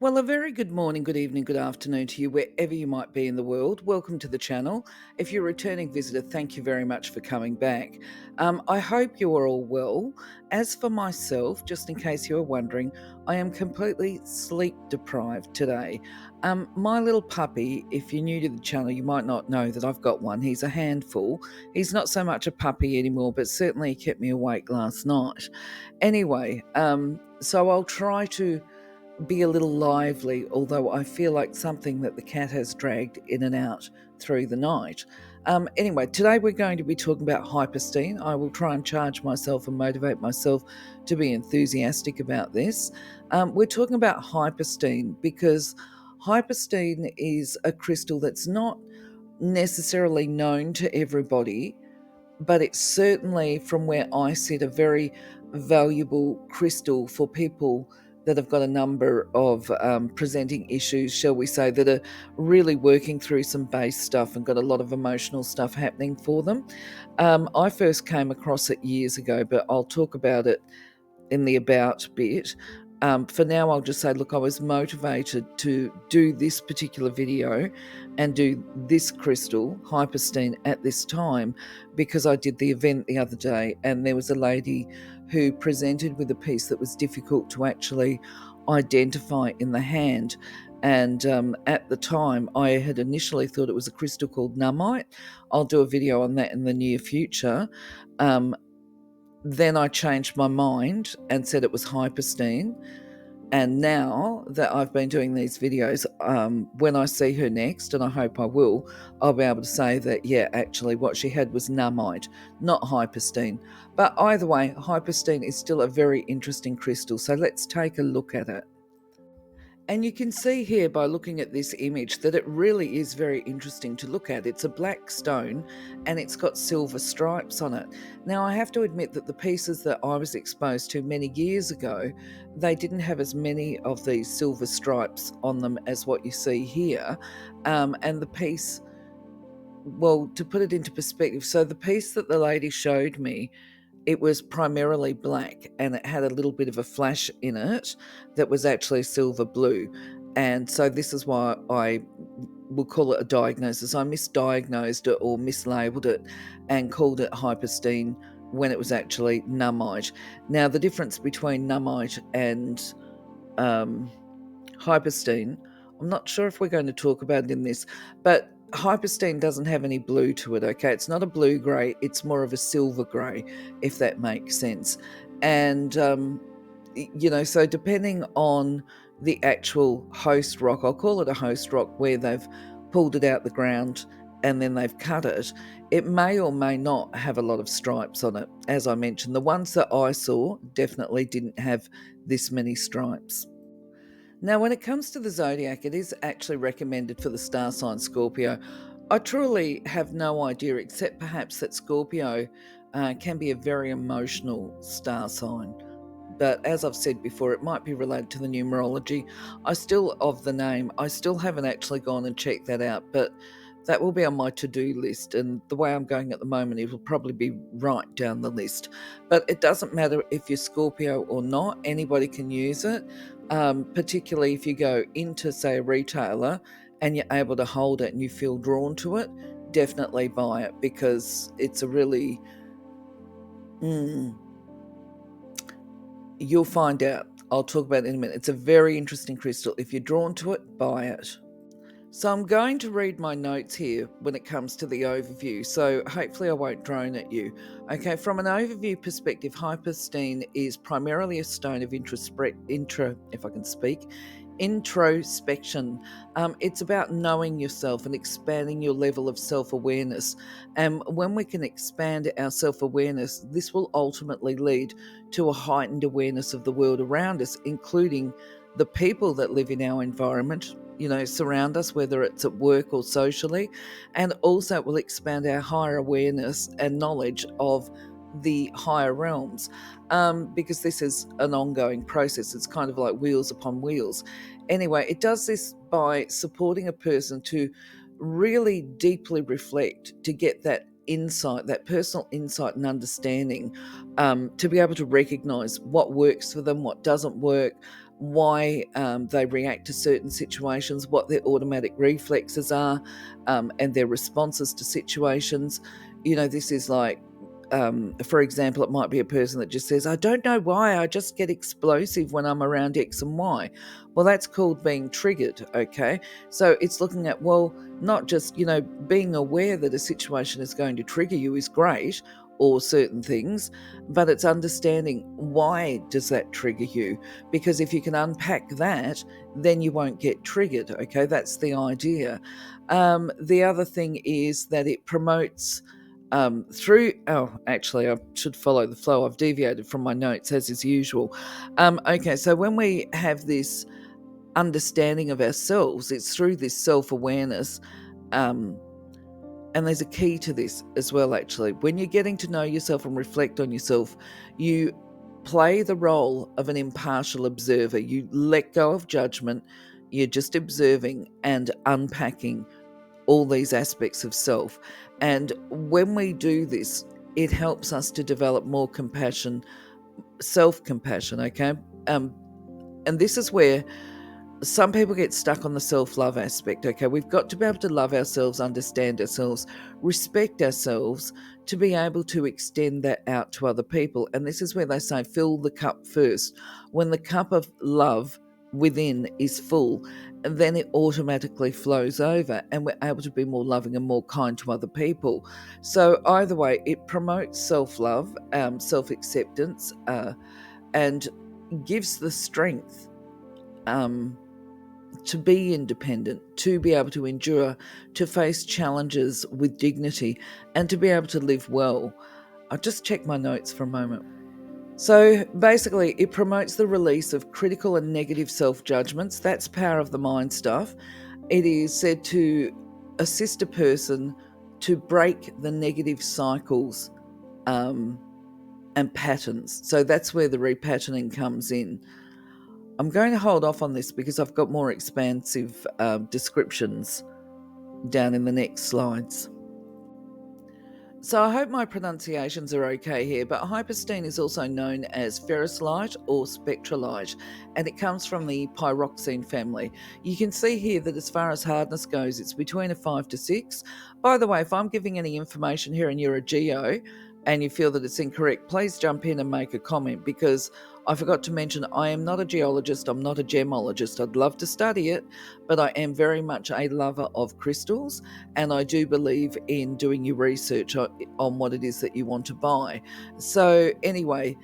Well, a very good morning, good evening, good afternoon to you, wherever you might be in the world. Welcome to the channel. If you're a returning visitor, thank you very much for coming back. I hope you are all well. As for myself, just in case you are wondering, I am completely sleep deprived today. My little puppy, if you're new to the channel, you might not know that I've got one. He's a handful. He's not so much a puppy anymore, but certainly he kept me awake last night. Anyway, so I'll try to be a little lively, although I feel like something that the cat has dragged in and out through the night. Anyway, today we're going to be talking about hypersthene. I will try and charge myself and motivate myself to be enthusiastic about this. We're talking about hypersthene because hypersthene is a crystal that's not necessarily known to everybody, but it's certainly, from where I sit, a very valuable crystal for people that have got a number of presenting issues, shall we say, that are really working through some base stuff and got a lot of emotional stuff happening for them. I first came across it years ago, but I'll talk about it in the about bit. For now, I'll just say, look, I was motivated to do this particular video and do this crystal, Hypersthene, at this time because I did the event the other day and there was a lady who presented with a piece that was difficult to actually identify in the hand. And at the time, I had initially thought it was a crystal called nummite. I'll do a video on that in the near future. Then I changed my mind and said it was hypersthene. And now that I've been doing these videos, when I see her next, and I hope I will, I'll be able to say that, yeah, actually what she had was nummite, not hypersthene. But either way, hypersthene is still a very interesting crystal. So let's take a look at it. And you can see here by looking at this image that it really is very interesting to look at. It's a black stone and it's got silver stripes on it. Now, I have to admit that the pieces that I was exposed to many years ago, they didn't have as many of these silver stripes on them as what you see here. And the piece, well, to put it into perspective, so the piece that the lady showed me, it was primarily black and it had a little bit of a flash in it that was actually silver blue. And so this is why I will call it a diagnosis. I misdiagnosed it or mislabeled it and called it hypersthene when it was actually nummite. Now, the difference between nummite and hypersthene, I'm not sure if we're going to talk about it in this, but hypersthene doesn't have any blue to it, okay? It's not a blue grey, it's more of a silver grey, if that makes sense. And, so depending on the actual host rock, I'll call it a host rock, where they've pulled it out the ground and then they've cut it, it may or may not have a lot of stripes on it. As I mentioned, the ones that I saw definitely didn't have this many stripes. Now, when it comes to the Zodiac, it is actually recommended for the star sign Scorpio. I truly have no idea, except perhaps that Scorpio can be a very emotional star sign. But as I've said before, it might be related to the numerology. I still haven't actually gone and checked that out, but that will be on my to-do list. And the way I'm going at the moment, it will probably be right down the list. But it doesn't matter if you're Scorpio or not, anybody can use it. Particularly if you go into, say, a retailer and you're able to hold it and you feel drawn to it, definitely buy it because it's a really, you'll find out. I'll talk about it in a minute. It's a very interesting crystal. If you're drawn to it, buy it. So I'm going to read my notes here when it comes to the overview, so hopefully I won't drone at you. Okay, from an overview perspective, hypersthene is primarily a stone of introspection. It's about knowing yourself and expanding your level of self-awareness. And when we can expand our self-awareness, this will ultimately lead to a heightened awareness of the world around us, including the people that live in our environment, surround us, whether it's at work or socially. And also it will expand our higher awareness and knowledge of the higher realms, because this is an ongoing process. It's kind of like wheels upon wheels. Anyway, it does this by supporting a person to really deeply reflect, to get that insight, that personal insight and understanding, to be able to recognize what works for them, what doesn't work, why they react to certain situations, what their automatic reflexes are, and their responses to situations. This is like, for example, it might be a person that just says, I don't know why, I just get explosive when I'm around X and Y. Well, that's called being triggered, okay? So it's looking at, well, not just, being aware that a situation is going to trigger you is great, or certain things, but it's understanding, why does that trigger you? Because if you can unpack that, then you won't get triggered, okay? That's the idea. The other thing is that it promotes actually, I should follow the flow. I've deviated from my notes as is usual. Okay, so when we have this understanding of ourselves, it's through this self-awareness, and there's a key to this as well, actually. When you're getting to know yourself and reflect on yourself, you play the role of an impartial observer. You let go of judgment. You're just observing and unpacking all these aspects of self. And when we do this, it helps us to develop more compassion, self-compassion, okay? And this is where some people get stuck on the self-love aspect, okay? We've got to be able to love ourselves, understand ourselves, respect ourselves, to be able to extend that out to other people. And this is where they say, fill the cup first. When the cup of love within is full, then it automatically flows over, and we're able to be more loving and more kind to other people. So either way, it promotes self-love, self-acceptance, and gives the strength to be independent, to be able to endure, to face challenges with dignity, and to be able to live well. I'll just check my notes for a moment. So basically, it promotes the release of critical and negative self-judgments. That's power of the mind stuff. It is said to assist a person to break the negative cycles and patterns. So that's where the repatterning comes in. I'm going to hold off on this because I've got more expansive descriptions down in the next slides. So I hope my pronunciations are okay here, but Hypersthene is also known as ferrous light or spectralite, and it comes from the pyroxene family. You can see here that as far as hardness goes, it's between a 5 to 6. By the way, if I'm giving any information here and you're a geo and you feel that it's incorrect, please jump in and make a comment, because I forgot to mention I am not a geologist, I'm not a gemologist. I'd love to study it, but I am very much a lover of crystals, and I do believe in doing your research on what it is that you want to buy. So anyway,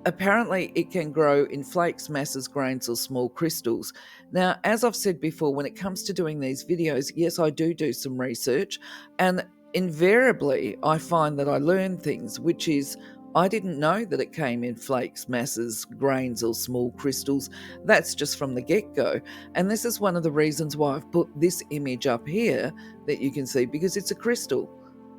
apparently it can grow in flakes, masses, grains, or small crystals. Now, as I've said before, when it comes to doing these videos, yes, I do some research, and invariably I find that I learn things, which is, I didn't know that it came in flakes, masses, grains, or small crystals. That's just from the get-go. And this is one of the reasons why I've put this image up here that you can see, because it's a crystal.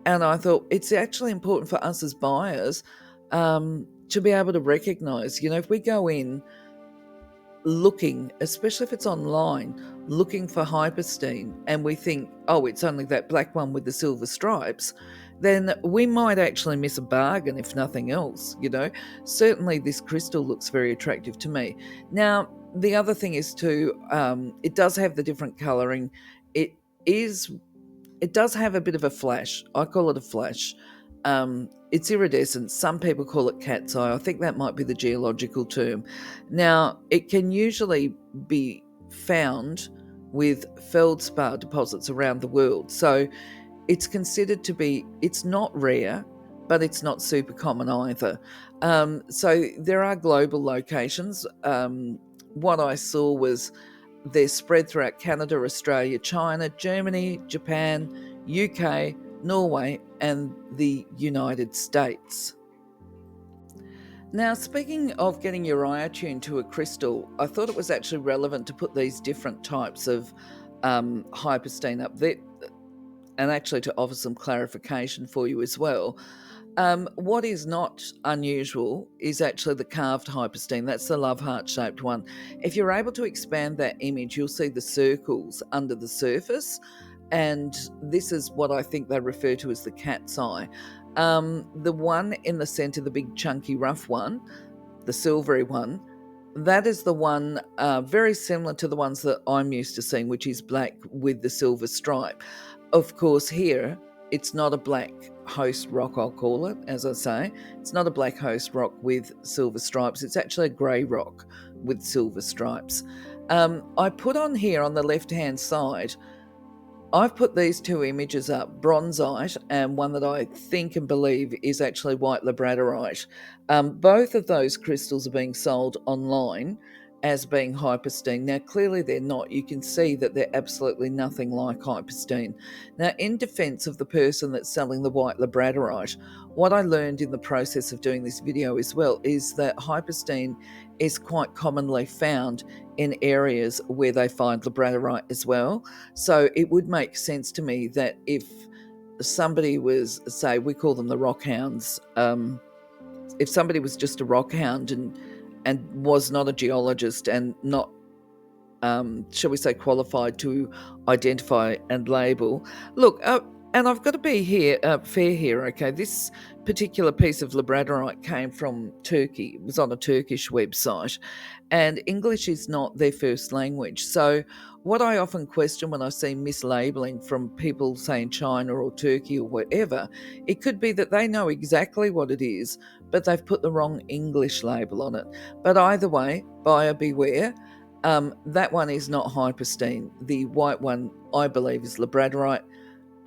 And I thought it's actually important for us as buyers to be able to recognize, if we go in looking, especially if it's online, looking for Hypersthene, and we think, oh, it's only that black one with the silver stripes, then we might actually miss a bargain, if nothing else. Certainly this crystal looks very attractive to me. Now, the other thing is too, it does have the different colouring. It does have a bit of a flash. I call it a flash. It's iridescent. Some people call it cat's eye. I think that might be the geological term. Now, it can usually be found with feldspar deposits around the world. So it's considered to be, it's not rare, but it's not super common either. So there are global locations. What I saw was they're spread throughout Canada, Australia, China, Germany, Japan, UK, Norway, and the United States. Now, speaking of getting your eye attuned to a crystal, I thought it was actually relevant to put these different types of Hypersthene up there, and actually to offer some clarification for you as well. What is not unusual is actually the carved Hypersthene. That's the love heart shaped one. If you're able to expand that image, you'll see the circles under the surface, and this is what I think they refer to as the cat's eye. The one in the center, the big chunky rough one, the silvery one, that is the one very similar to the ones that I'm used to seeing, which is black with the silver stripe. Of course, here it's not a black host rock, I'll call it, as I say. It's not a black host rock with silver stripes. It's actually a grey rock with silver stripes. I put on here on the left-hand side, I've put these two images up, bronzite and one that I think and believe is actually white labradorite. Both of those crystals are being sold online as being Hypersthene. Now, clearly they're not. You can see that they're absolutely nothing like Hypersthene. Now, in defense of the person that's selling the white labradorite, what I learned in the process of doing this video as well is that Hypersthene is quite commonly found in areas where they find labradorite as well. So it would make sense to me that if somebody was, say, we call them the rock hounds, if somebody was just a rock hound and was not a geologist and not, shall we say, qualified to identify and label. Look, and I've got to be fair here, okay? This particular piece of labradorite came from Turkey. It was on a Turkish website, and English is not their first language. So what I often question when I see mislabeling from people, say, in China or Turkey or wherever, it could be that they know exactly what it is, but they've put the wrong English label on it. But either way, buyer beware. That one is not Hypersthene. The white one, I believe, is labradorite.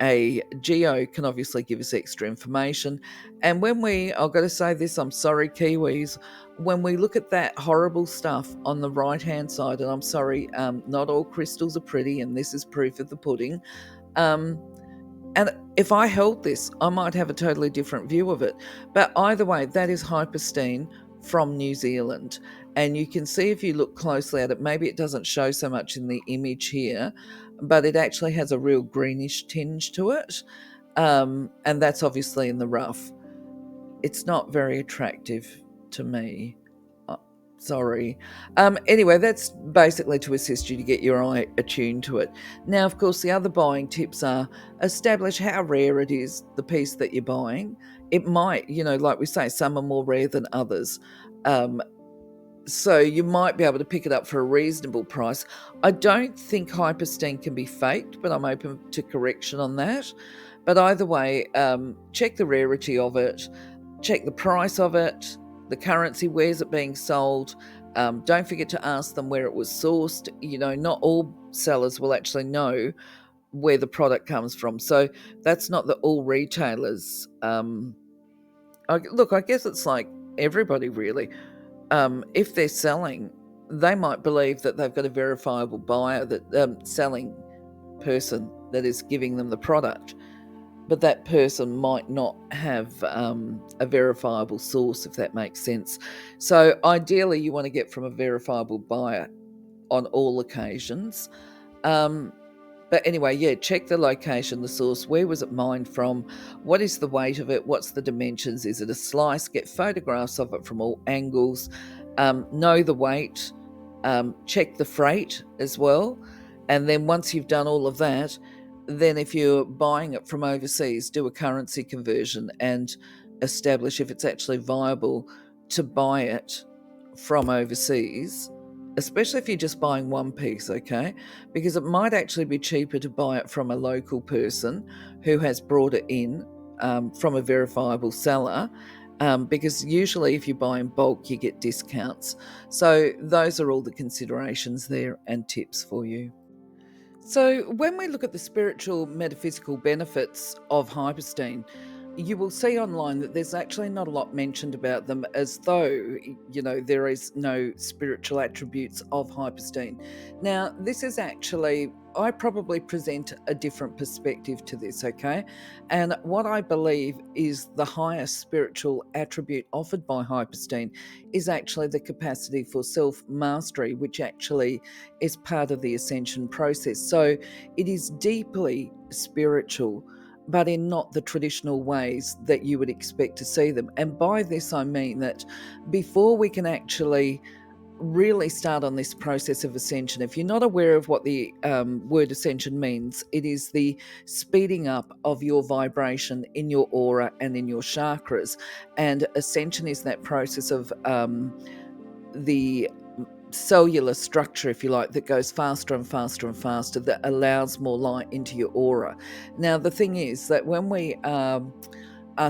A geo can obviously give us extra information. And I've got to say this, I'm sorry, Kiwis, when we look at that horrible stuff on the right-hand side, and I'm sorry, not all crystals are pretty, and this is proof of the pudding. And if I held this, I might have a totally different view of it. But either way, that is Hypersthene from New Zealand. And you can see if you look closely at it, maybe it doesn't show so much in the image here, but it actually has a real greenish tinge to it. And that's obviously in the rough. It's not very attractive to me. Sorry. Anyway, that's basically to assist you to get your eye attuned to it. Now, of course, the other buying tips are establish how rare it is, the piece that you're buying. It might, like we say, some are more rare than others. So you might be able to pick it up for a reasonable price. I don't think Hypersthene can be faked, but I'm open to correction on that. But either way, check the rarity of it, check the price of it, the currency, where's it being sold. Don't forget to ask them where it was sourced. Not all sellers will actually know where the product comes from. So that's not that all retailers. I guess it's like everybody really. If they're selling, they might believe that they've got a verifiable buyer, that selling person that is giving them the product, but that person might not have a verifiable source, if that makes sense. So ideally, you want to get from a verifiable buyer on all occasions. But anyway, yeah, check the location, the source. Where was it mined from? What is the weight of it? What's the dimensions? Is it a slice? Get photographs of it from all angles. Know the weight. Check the freight as well. And then once you've done all of that, then if you're buying it from overseas, do a currency conversion and establish if it's actually viable to buy it from overseas, especially if you're just buying one piece, okay? Because it might actually be cheaper to buy it from a local person who has brought it in from a verifiable seller, because usually if you buy in bulk, you get discounts. So those are all the considerations there and tips for you. So when we look at the spiritual metaphysical benefits of Hypersthene, you will see online that there's actually not a lot mentioned about them, as though, there is no spiritual attributes of Hypersthene. Now, this is actually, I probably present a different perspective to this, okay? And what I believe is the highest spiritual attribute offered by Hypersthene is actually the capacity for self-mastery, which actually is part of the Ascension process. So it is deeply spiritual, but in not the traditional ways that you would expect to see them. And by this, I mean that before we can actually really start on this process of ascension, if you're not aware of what the word ascension means, it is the speeding up of your vibration in your aura and in your chakras. And ascension is that process of the cellular structure, if you like, that goes faster and faster and faster, that allows more light into your aura. Now, the thing is that when we are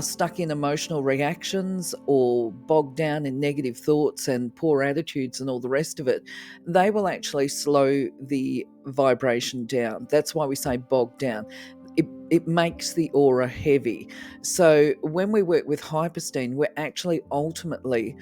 stuck in emotional reactions or bogged down in negative thoughts and poor attitudes and all the rest of it, they will actually slow the vibration down. That's why we say bogged down. It makes the aura heavy. So when we work with Hypersthene, we're actually ultimately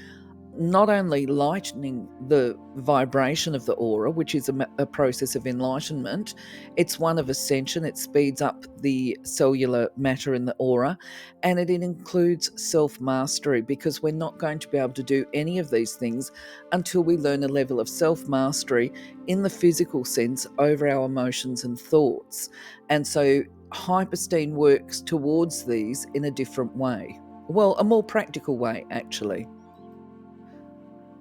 not only lightening the vibration of the aura, which is a process of enlightenment, it's one of ascension. It speeds up the cellular matter in the aura, and it includes self-mastery, because we're not going to be able to do any of these things until we learn a level of self-mastery in the physical sense over our emotions and thoughts. And so Hypersthene works towards these in a different way. Well, a more practical way, actually.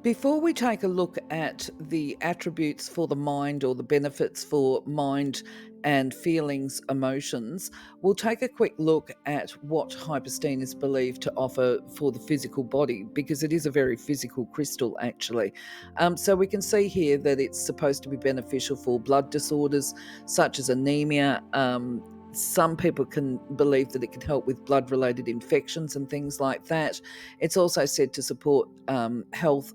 Before we take a look at the attributes for the mind, or the benefits for mind and feelings, emotions, we'll take a quick look at what Hypersthene is believed to offer for the physical body, because it is a very physical crystal, actually. So we can see here that it's supposed to be beneficial for blood disorders such as anemia. Some people can believe that it can help with blood-related infections and things like that. It's also said to support health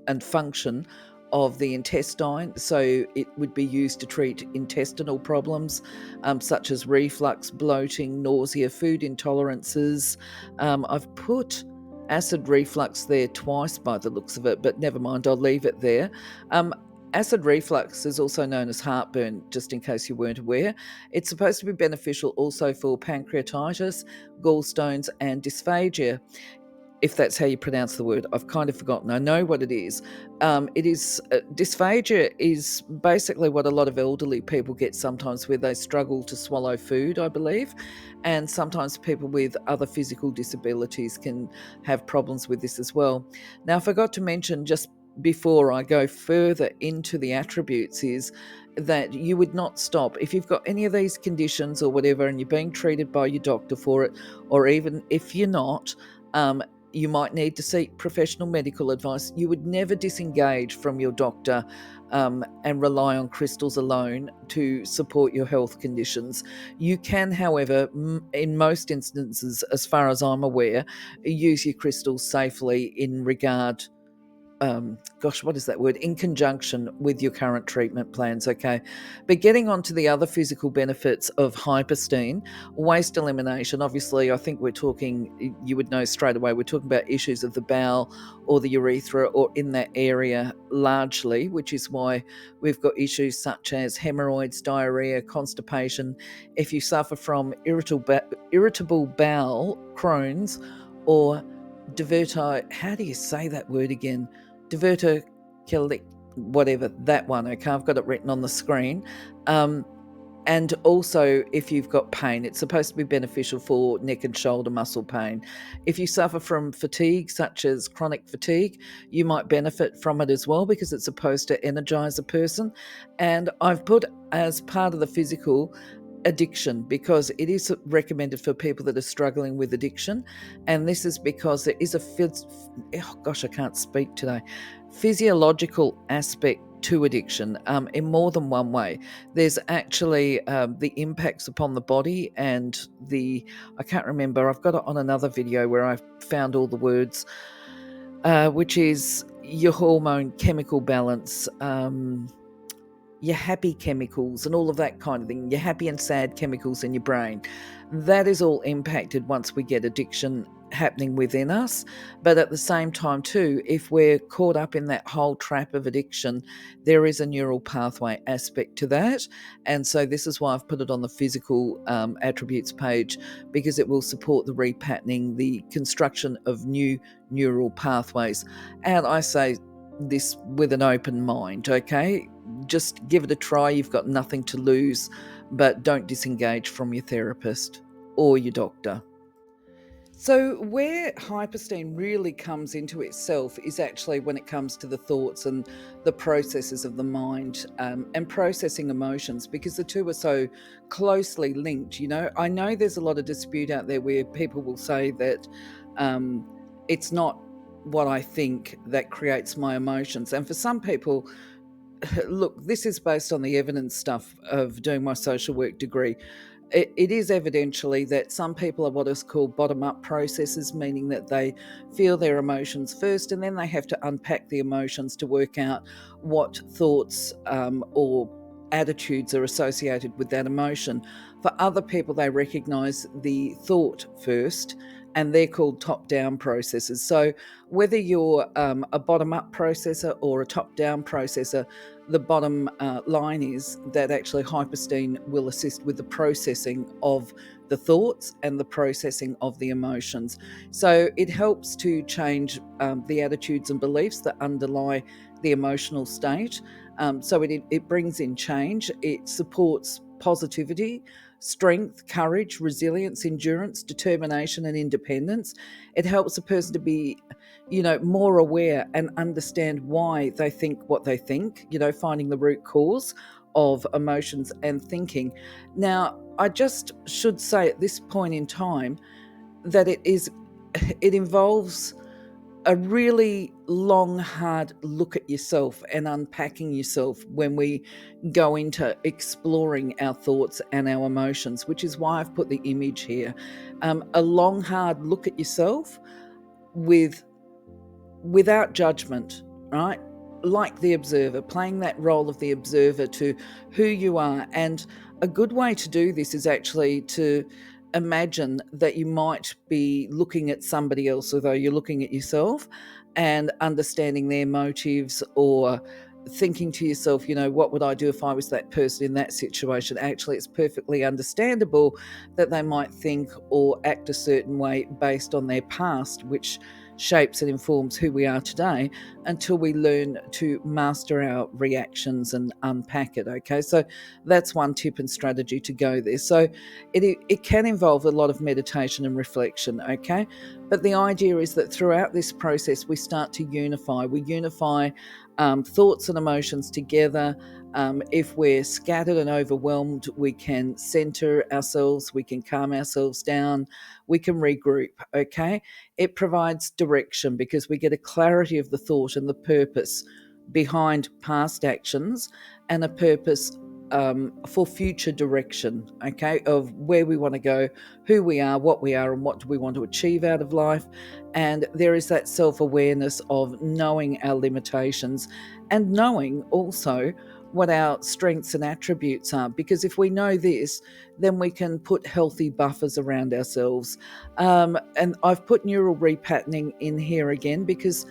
and function of the intestine, so it would be used to treat intestinal problems such as reflux, bloating, nausea, food intolerances. I've put acid reflux there twice by the looks of it, but never mind, I'll leave it there. Acid reflux is also known as heartburn, just in case you weren't aware. It's supposed to be beneficial also for pancreatitis, gallstones, and dysphagia, if that's how you pronounce the word. I've kind of forgotten. I know what it is. Dysphagia is basically what a lot of elderly people get sometimes, where they struggle to swallow food, I believe. And sometimes people with other physical disabilities can have problems with this as well. Now, I forgot to mention, just before I go further into the attributes, is that you would not stop. If you've got any of these conditions or whatever, and you're being treated by your doctor for it, or even if you're not, you might need to seek professional medical advice. You would never disengage from your doctor and rely on crystals alone to support your health conditions. You can, however, in most instances, as far as I'm aware, use your crystals safely in regard what is that word? In conjunction with your current treatment plans, okay? But getting on to the other physical benefits of Hypersthene, waste elimination. Obviously, I think we're talking, you would know straight away, we're talking about issues of the bowel or the urethra, or in that area largely, which is why we've got issues such as hemorrhoids, diarrhea, constipation. If you suffer from irritable bowel, Crohn's, or how do you say that word again? Diverticulitis, whatever, that one, okay, I've got it written on the screen. And also, if you've got pain, it's supposed to be beneficial for neck and shoulder muscle pain. If you suffer from fatigue, such as chronic fatigue, you might benefit from it as well, because it's supposed to energize a person. And I've put as part of the physical, addiction, because it is recommended for people that are struggling with addiction. And this is because there is I can't speak today, physiological aspect to addiction in more than one way. There's actually the impacts upon the body, and I can't remember, I've got it on another video where I found all the words, which is your hormone chemical balance, your happy chemicals and all of that kind of thing, your happy and sad chemicals in your brain. That is all impacted once we get addiction happening within us. But at the same time too, if we're caught up in that whole trap of addiction, there is a neural pathway aspect to that. And so this is why I've put it on the physical attributes page, because it will support the repatterning, the construction of new neural pathways. And I say this with an open mind, okay? Just give it a try. You've got nothing to lose, but don't disengage from your therapist or your doctor. So where Hypersthene really comes into itself is actually when it comes to the thoughts and the processes of the mind, and processing emotions, because the two are so closely linked. I know there's a lot of dispute out there where people will say that it's not what I think that creates my emotions. And for some people, look, this is based on the evidence stuff of doing my social work degree. It is evidentially that some people are what is called bottom-up processors, meaning that they feel their emotions first and then they have to unpack the emotions to work out what thoughts or attitudes are associated with that emotion. For other people, they recognize the thought first, and they're called top-down processors. So whether you're a bottom-up processor or a top-down processor, the bottom line is that actually Hypersthene will assist with the processing of the thoughts and the processing of the emotions. So it helps to change the attitudes and beliefs that underlie the emotional state. So it brings in change. It supports positivity, strength, courage, resilience, endurance, determination, and independence. It helps a person to be, more aware and understand why they think what they think, finding the root cause of emotions and thinking. Now, I just should say at this point in time that it involves a really long, hard look at yourself and unpacking yourself when we go into exploring our thoughts and our emotions, which is why I've put the image here. A long, hard look at yourself without judgment, right? Like the observer, playing that role of the observer to who you are. And a good way to do this is actually to imagine that you might be looking at somebody else, although you're looking at yourself, and understanding their motives, or thinking to yourself, what would I do if I was that person in that situation? Actually, it's perfectly understandable that they might think or act a certain way based on their past, which shapes and informs who we are today, until we learn to master our reactions and unpack it. Okay, so that's one tip and strategy to go there. So it can involve a lot of meditation and reflection. Okay, but the idea is that throughout this process we start to unify. We unify thoughts and emotions together. If we're scattered and overwhelmed, we can center ourselves, we can calm ourselves down, we can regroup. Okay, it provides direction because we get a clarity of the thought and the purpose behind past actions, and a purpose for future direction, okay, of where we want to go, who we are, what we are, and what do we want to achieve out of life. And there is that self-awareness of knowing our limitations and knowing also what our strengths and attributes are, because if we know this, then we can put healthy buffers around ourselves. And I've put neural repatterning in here again because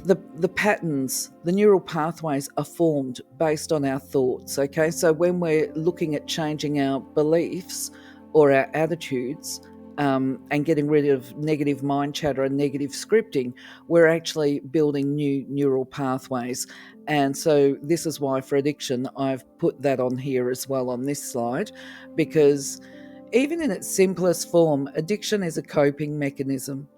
the patterns, the neural pathways are formed based on our thoughts. Okay, so when we're looking at changing our beliefs or our attitudes, and getting rid of negative mind chatter and negative scripting, we're actually building new neural pathways. And so this is why for addiction, I've put that on here as well on this slide, because even in its simplest form, addiction is a coping mechanism.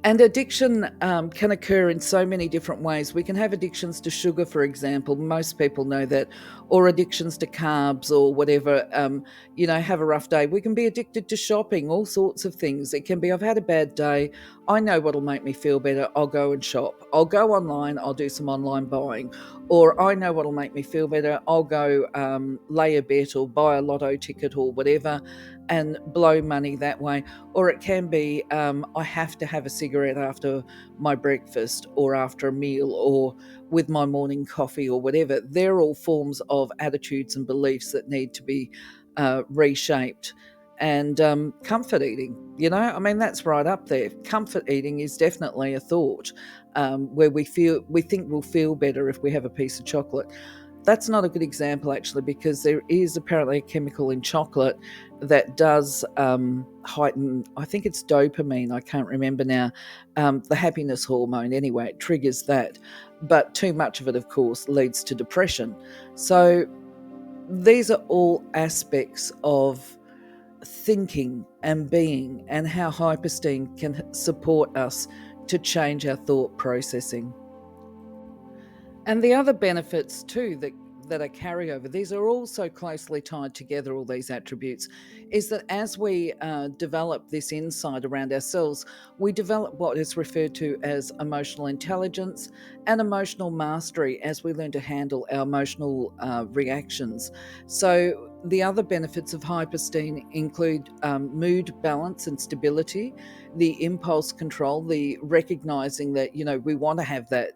And addiction can occur in so many different ways. We can have addictions to sugar, for example. Most people know that, or addictions to carbs or whatever, have a rough day. We can be addicted to shopping, all sorts of things. It can be, I've had a bad day. I know what'll make me feel better. I'll go and shop. I'll go online. I'll do some online buying. Or I know what'll make me feel better. I'll go lay a bet or buy a lotto ticket or whatever and blow money that way. Or it can be, I have to have a cigarette after my breakfast or after a meal or with my morning coffee or whatever. They're all forms of attitudes and beliefs that need to be reshaped. And comfort eating, that's right up there. Comfort eating is definitely a thought, where we think we'll feel better if we have a piece of chocolate. That's not a good example, actually, because there is apparently a chemical in chocolate that does heighten, I think it's dopamine, I can't remember now, the happiness hormone. Anyway, it triggers that. But too much of it, of course, leads to depression. So these are all aspects of thinking and being, and how Hypersthene can support us to change our thought processing. And the other benefits too that are carryover, these are all so closely tied together, all these attributes, is that as we develop this insight around ourselves, we develop what is referred to as emotional intelligence and emotional mastery as we learn to handle our emotional reactions. So the other benefits of hypersthene include mood balance and stability, the impulse control, the recognizing that, we want to have that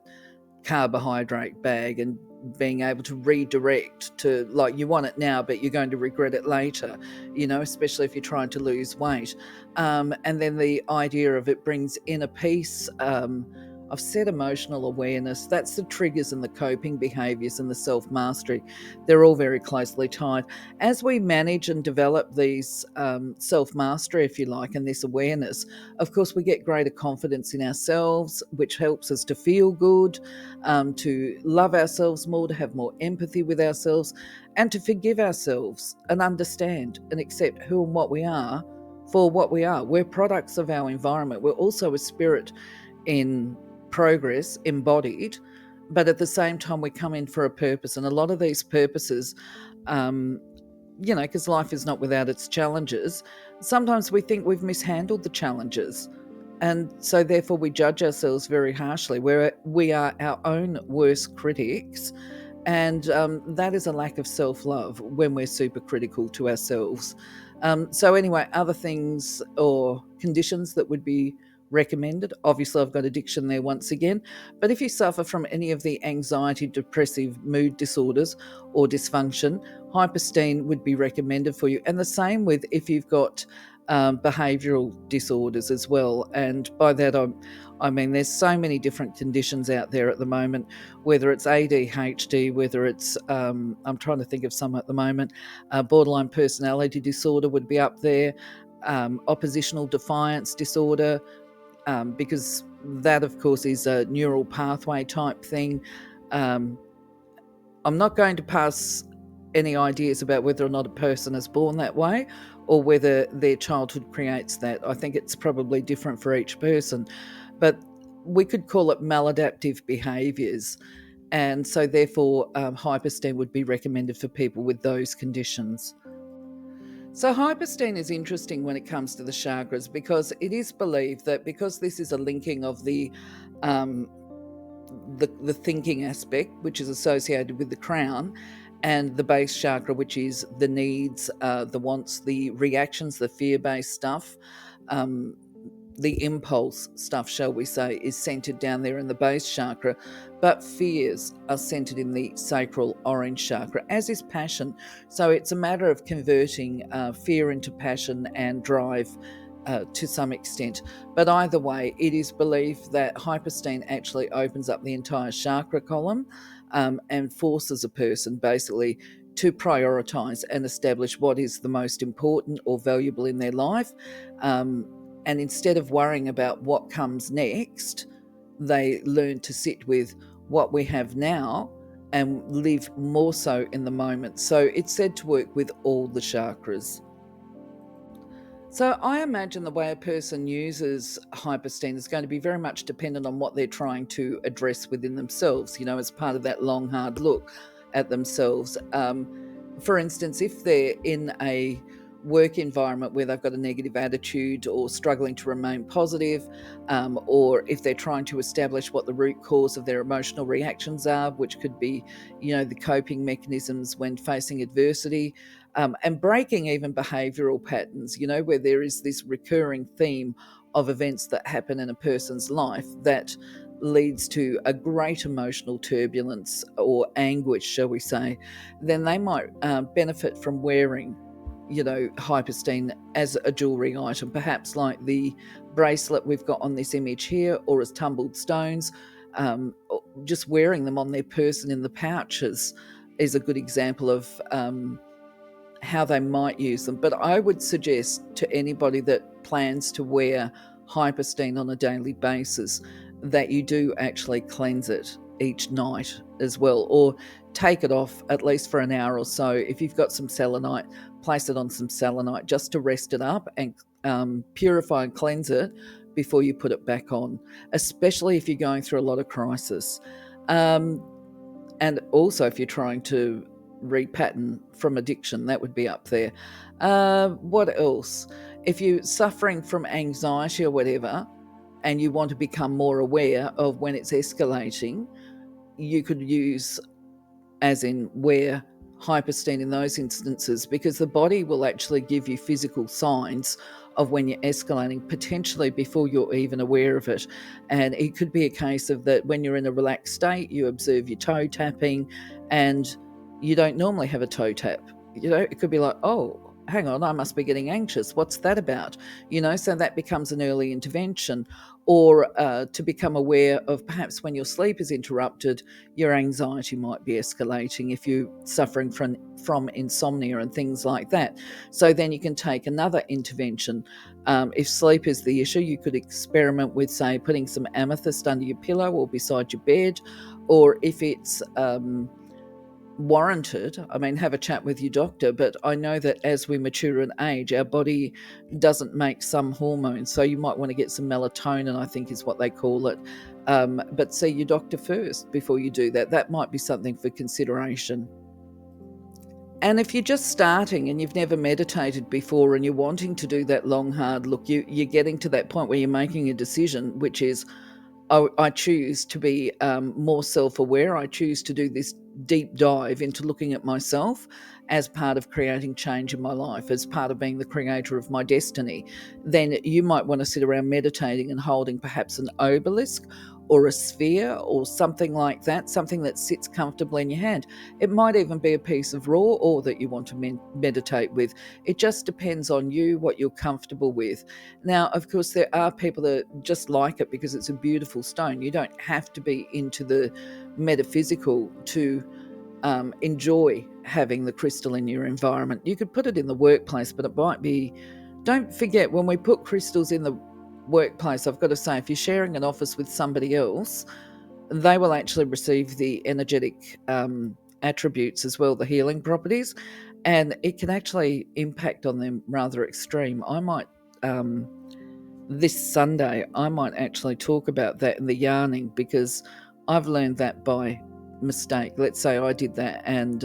carbohydrate bag and being able to redirect to, like, you want it now but you're going to regret it later, especially if you're trying to lose weight. And then the idea of it brings inner peace. I've said emotional awareness. That's the triggers and the coping behaviors and the self-mastery. They're all very closely tied. As we manage and develop these self-mastery, if you like, and this awareness, of course, we get greater confidence in ourselves, which helps us to feel good, to love ourselves more, to have more empathy with ourselves, and to forgive ourselves and understand and accept who and what we are for what we are. We're products of our environment. We're also a spirit in progress, embodied, but at the same time, we come in for a purpose. And a lot of these purposes, because life is not without its challenges, sometimes we think we've mishandled the challenges. And so therefore we judge ourselves very harshly. We are our own worst critics. And that is a lack of self-love when we're super critical to ourselves. So anyway, other things or conditions that would be recommended. Obviously, I've got addiction there once again. But if you suffer from any of the anxiety, depressive, mood disorders or dysfunction, hypersthene would be recommended for you. And the same with if you've got behavioural disorders as well. And by that, I mean there's so many different conditions out there at the moment, whether it's ADHD, whether it's, I'm trying to think of some at the moment, borderline personality disorder would be up there, oppositional defiance disorder, because that, of course, is a neural pathway type thing. I'm not going to pass any ideas about whether or not a person is born that way or whether their childhood creates that. I think it's probably different for each person. But we could call it maladaptive behaviours. And so therefore, hypersthene would be recommended for people with those conditions. So hypersthene is interesting when it comes to the chakras, because it is believed that because this is a linking of the thinking aspect, which is associated with the crown, and the base chakra, which is the needs, the wants, the reactions, the fear-based stuff, the impulse stuff, shall we say, is centered down there in the base chakra, but fears are centered in the sacral orange chakra, as is passion. So it's a matter of converting fear into passion and drive to some extent. But either way, it is believed that hypersthene actually opens up the entire chakra column and forces a person basically to prioritize and establish what is the most important or valuable in their life. And instead of worrying about what comes next, they learn to sit with what we have now and live more so in the moment. So it's said to work with all the chakras. So I imagine the way a person uses hypersthene is going to be very much dependent on what they're trying to address within themselves, as part of that long, hard look at themselves. For instance, if they're in a work environment where they've got a negative attitude or struggling to remain positive, or if they're trying to establish what the root cause of their emotional reactions are, which could be, the coping mechanisms when facing adversity, and breaking even behavioural patterns, where there is this recurring theme of events that happen in a person's life that leads to a great emotional turbulence or anguish, shall we say, then they might benefit from wearing hypersthene as a jewellery item, perhaps like the bracelet we've got on this image here, or as tumbled stones. Just wearing them on their person in the pouches is a good example of how they might use them. But I would suggest to anybody that plans to wear hypersthene on a daily basis that you do actually cleanse it each night as well, or take it off at least for an hour or so. If you've got some selenite, place it on some selenite just to rest it up and purify and cleanse it before you put it back on, especially if you're going through a lot of crisis. And also, if you're trying to repattern from addiction, that would be up there. What else? If you're suffering from anxiety or whatever, and you want to become more aware of when it's escalating, you could use, as in wear Hypersthene in those instances, because the body will actually give you physical signs of when you're escalating, potentially before you're even aware of it. And it could be a case of that when you're in a relaxed state, you observe your toe tapping, and you don't normally have a toe tap. It could be like, oh, hang on, I must be getting anxious. What's that about? So that becomes an early intervention. Or to become aware of perhaps when your sleep is interrupted, your anxiety might be escalating if you're suffering from insomnia and things like that. So then you can take another intervention. If sleep is the issue, you could experiment with, say, putting some amethyst under your pillow or beside your bed. Or if it's warranted, have a chat with your doctor. But I know that as we mature in age, our body doesn't make some hormones, so you might want to get some melatonin, I think is what they call it. But see your doctor first before you do that. That might be something for consideration. And if you're just starting and you've never meditated before and you're wanting to do that long, hard look, you're getting to that point where you're making a decision, which is, I choose to be more self-aware. I choose to do this deep dive into looking at myself as part of creating change in my life, as part of being the creator of my destiny. Then you might want to sit around meditating and holding perhaps an obelisk or a sphere or something like that, something that sits comfortably in your hand. It might even be a piece of raw ore that you want to meditate with. It just depends on you, what you're comfortable with. Now, of course, there are people that just like it because it's a beautiful stone. You don't have to be into the metaphysical to enjoy having the crystal in your environment. You could put it in the workplace, but it might be, don't forget, when we put crystals in the workplace, I've got to say, if you're sharing an office with somebody else, they will actually receive the energetic attributes as well, the healing properties, and it can actually impact on them rather extreme. I might this Sunday, I might actually talk about that in the yarning, because I've learned that by mistake. Let's say I did that and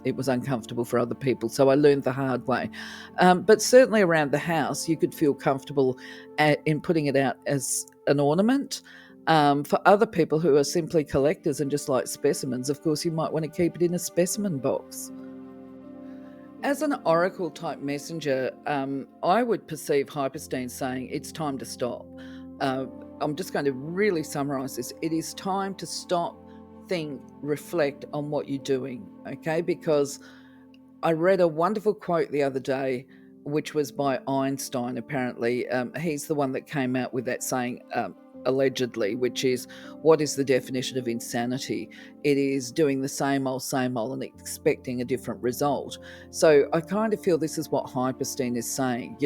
it was uncomfortable for other people, so I learned the hard way. But certainly around the house, you could feel comfortable in putting it out as an ornament. For other people who are simply collectors and just like specimens, of course, you might want to keep it in a specimen box. As an oracle type messenger, I would perceive Hypersthene saying it's time to stop. I'm just going to really summarize this. It is time to stop, think, reflect on what you're doing, okay? Because I read a wonderful quote the other day, which was by Einstein, apparently. He's the one that came out with that saying, allegedly, which is, what is the definition of insanity? It is doing the same old, and expecting a different result. So I kind of feel this is what Hypersthene is saying.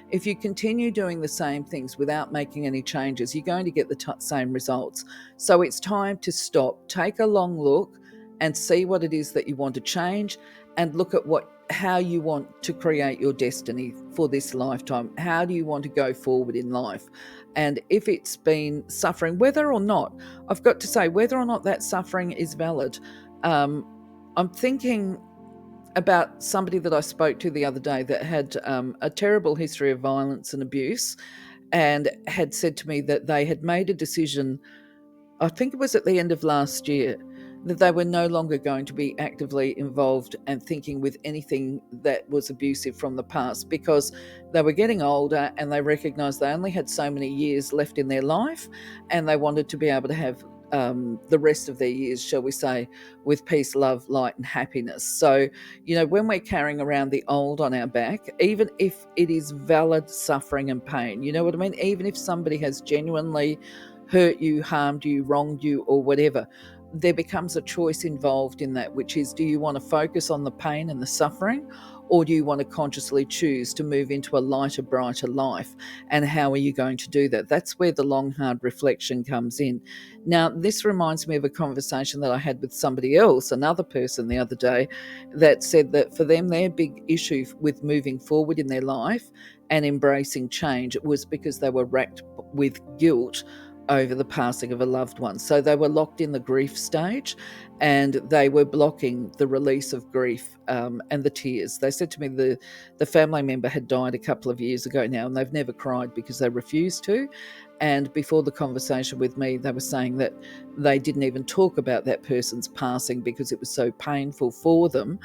If you continue doing the same things without making any changes, you're going to get the same results. So it's time to stop, take a long look and see what it is that you want to change, and look at how you want to create your destiny for this lifetime. How do you want to go forward in life? And if it's been suffering, whether or not, I've got to say, whether or not that suffering is valid. I'm thinking about somebody that I spoke to the other day that had a terrible history of violence and abuse, and had said to me that they had made a decision, I think it was at the end of last year, that they were no longer going to be actively involved and thinking with anything that was abusive from the past, because they were getting older and they recognised they only had so many years left in their life, and they wanted to be able to have the rest of their years, shall we say, with peace, love, light and happiness. So, when we're carrying around the old on our back, even if it is valid suffering and pain, you know what I mean? Even if somebody has genuinely hurt you, harmed you, wronged you or whatever, there becomes a choice involved in that, which is, do you want to focus on the pain and the suffering, or do you want to consciously choose to move into a lighter, brighter life? And how are you going to do that? That's where the long, hard reflection comes in. Now, this reminds me of a conversation that I had with somebody else, another person the other day, that said that for them, their big issue with moving forward in their life and embracing change was because they were racked with guilt over the passing of a loved one. So they were locked in the grief stage, and they were blocking the release of grief and the tears. They said to me the family member had died a couple of years ago now, and they've never cried because they refused to. And before the conversation with me, they were saying that they didn't even talk about that person's passing because it was so painful for them.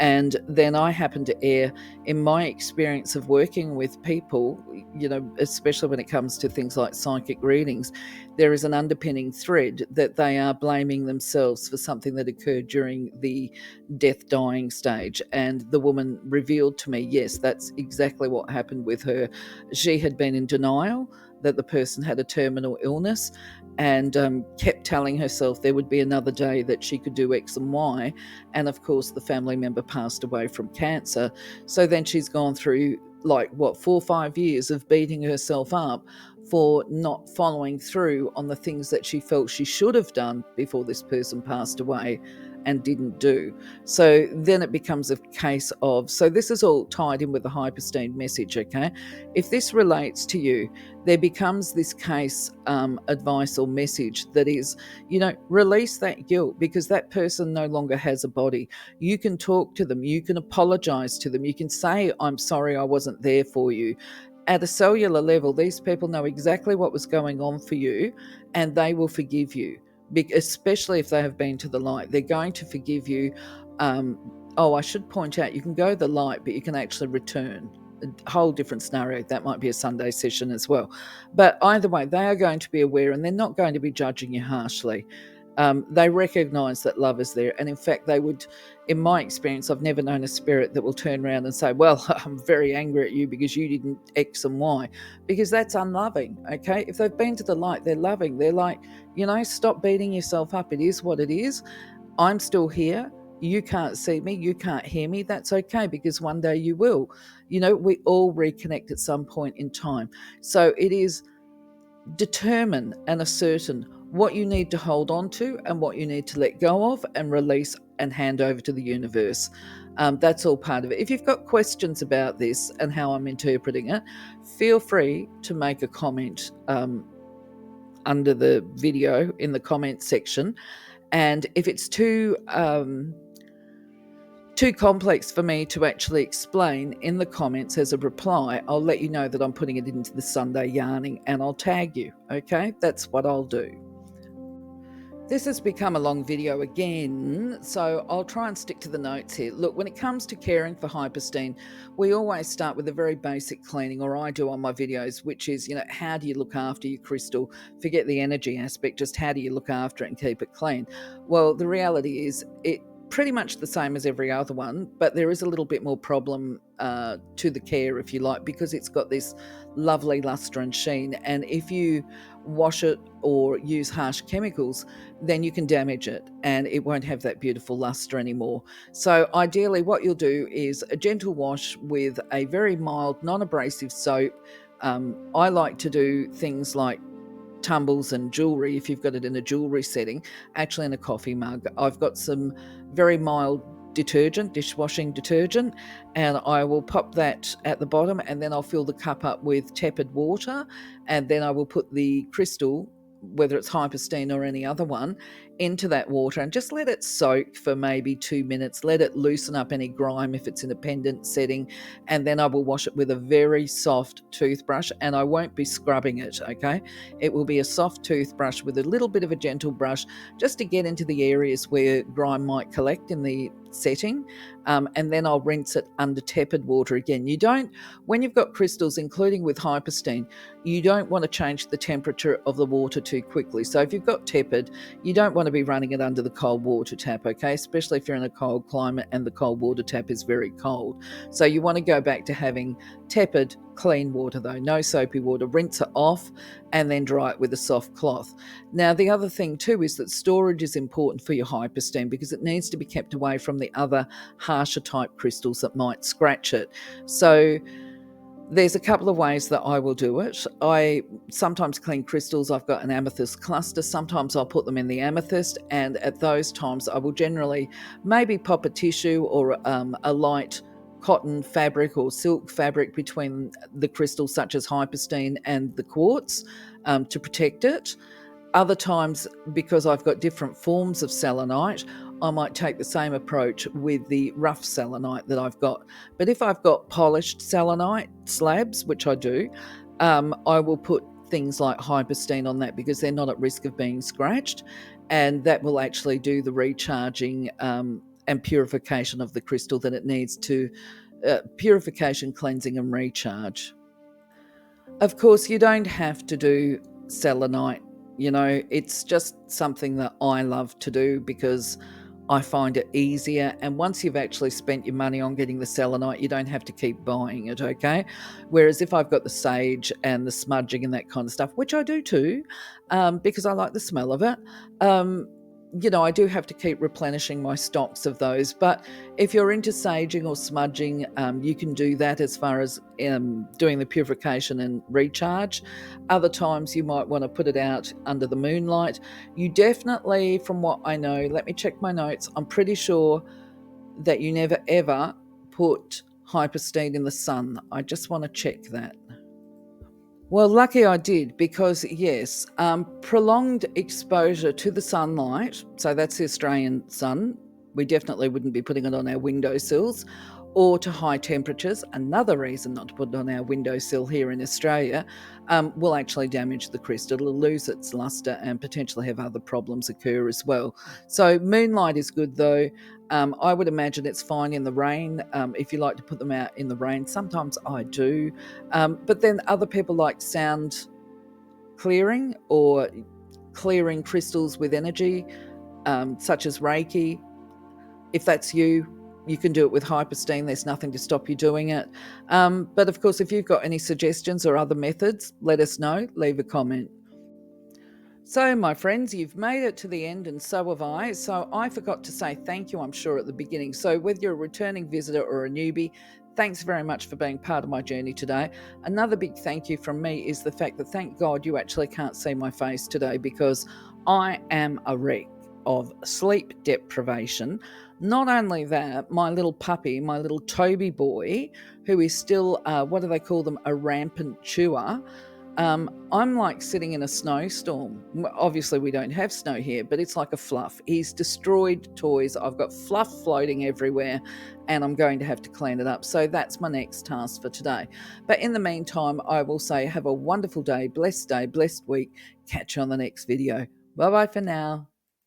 And then I happened to air, in my experience of working with people, especially when it comes to things like psychic readings, there is an underpinning thread that they are blaming themselves for something that occurred during the death dying stage. And the woman revealed to me, yes, that's exactly what happened with her. She had been in denial that the person had a terminal illness, and kept telling herself there would be another day that she could do X and Y. And of course, the family member passed away from cancer. So then she's gone through 4 or 5 years of beating herself up for not following through on the things that she felt she should have done before this person passed away and didn't do. So then it becomes a case of, so this is all tied in with the Hypersthene message, okay? If this relates to you, there becomes this case advice or message that is, release that guilt, because that person no longer has a body. You can talk to them, you can apologize to them, you can say, I'm sorry I wasn't there for you. At a cellular level, these people know exactly what was going on for you, and they will forgive you, especially if they have been to the light. They're going to forgive you. I should point out, you can go to the light, but you can actually return. A whole different scenario. That might be a Sunday session as well. But either way, they are going to be aware, and they're not going to be judging you harshly. They recognize that love is there. And in fact, they would, in my experience, I've never known a spirit that will turn around and say, well, I'm very angry at you because you didn't X and Y, because that's unloving. Okay. If they've been to the light, they're loving. They're like, stop beating yourself up. It is what it is. I'm still here. You can't see me. You can't hear me. That's okay, because one day you will. We all reconnect at some point in time. So it is determine and ascertain what you need to hold on to and what you need to let go of and release and hand over to the universe. That's all part of it. If you've got questions about this and how I'm interpreting it, feel free to make a comment under the video in the comment section. And if it's too complex for me to actually explain in the comments as a reply, I'll let you know that I'm putting it into the Sunday yarning, and I'll tag you. Okay, that's what I'll do. This has become a long video again, so I'll try and stick to the notes here. Look, when it comes to caring for Hypersthene, we always start with a very basic cleaning, or I do on my videos, which is, how do you look after your crystal? Forget the energy aspect, just how do you look after it and keep it clean? Well, the reality is it pretty much the same as every other one, but there is a little bit more problem to the care, if you like, because it's got this lovely luster and sheen. And if you wash it or use harsh chemicals, then you can damage it and it won't have that beautiful luster anymore. So ideally what you'll do is a gentle wash with a very mild non-abrasive soap. I like to do things like tumbles and jewelry, if you've got it in a jewelry setting, actually in a coffee mug. I've got some very mild detergent, dishwashing detergent, and I will pop that at the bottom, and then I'll fill the cup up with tepid water, and then I will put the crystal, whether it's Hypersthene or any other one, into that water and just let it soak for maybe 2 minutes. Let it loosen up any grime if it's in a pendant setting, and then I will wash it with a very soft toothbrush, and I won't be scrubbing it, okay? It will be a soft toothbrush with a little bit of a gentle brush just to get into the areas where grime might collect in the setting, and then I'll rinse it under tepid water again. You don't, when you've got crystals, including with Hypersthene, you don't want to change the temperature of the water too quickly. So if you've got tepid, you don't want to be running it under the cold water tap, okay? Especially if you're in a cold climate and the cold water tap is very cold. So you want to go back to having tepid, clean water though, no soapy water. Rinse it off and then dry it with a soft cloth. Now, the other thing too is that storage is important for your Hypersthene because it needs to be kept away from the other harsher type crystals that might scratch it. So there's a couple of ways that I will do it. I sometimes clean crystals. I've got an amethyst cluster. Sometimes I'll put them in the amethyst, and at those times I will generally maybe pop a tissue or a light cotton fabric or silk fabric between the crystals such as Hypersthene and the quartz, to protect it. Other times, because I've got different forms of selenite, I might take the same approach with the rough selenite that I've got. But if I've got polished selenite slabs, which I do, I will put things like Hypersthene on that because they're not at risk of being scratched, and that will actually do the recharging and purification of the crystal that it needs to purification, cleansing, and recharge. Of course, you don't have to do selenite. It's just something that I love to do because I find it easier. And once you've actually spent your money on getting the selenite, you don't have to keep buying it, okay? Whereas if I've got the sage and the smudging and that kind of stuff, which I do too, because I like the smell of it, I do have to keep replenishing my stocks of those. But if you're into saging or smudging, you can do that as far as doing the purification and recharge. Other times you might want to put it out under the moonlight. You definitely, from what I know, let me check my notes, I'm pretty sure that you never ever put Hypersthene in the sun. I just want to check that. Well, lucky I did because, yes, prolonged exposure to the sunlight, so that's the Australian sun, we definitely wouldn't be putting it on our windowsills, or to high temperatures, another reason not to put it on our windowsill here in Australia, will actually damage the crystal. It'll lose its luster and potentially have other problems occur as well. So moonlight is good though. I would imagine it's fine in the rain if you like to put them out in the rain. Sometimes I do. But then other people like sound clearing or clearing crystals with energy, such as Reiki. If that's you, you can do it with Hypersthene. There's nothing to stop you doing it. But of course, if you've got any suggestions or other methods, let us know. Leave a comment. So, my friends, you've made it to the end, and so have I. So, I forgot to say thank you, I'm sure, at the beginning. So, whether you're a returning visitor or a newbie, thanks very much for being part of my journey today. Another big thank you from me is the fact that thank God you actually can't see my face today because I am a wreck of sleep deprivation. Not only that, my little puppy, my little Toby boy, who is still, what do they call them, a rampant chewer. I'm like sitting in a snowstorm. Obviously, we don't have snow here, but it's like a fluff. He's destroyed toys. I've got fluff floating everywhere, and I'm going to have to clean it up. So that's my next task for today. But in the meantime, I will say have a wonderful day, blessed week. Catch you on the next video. Bye-bye for now.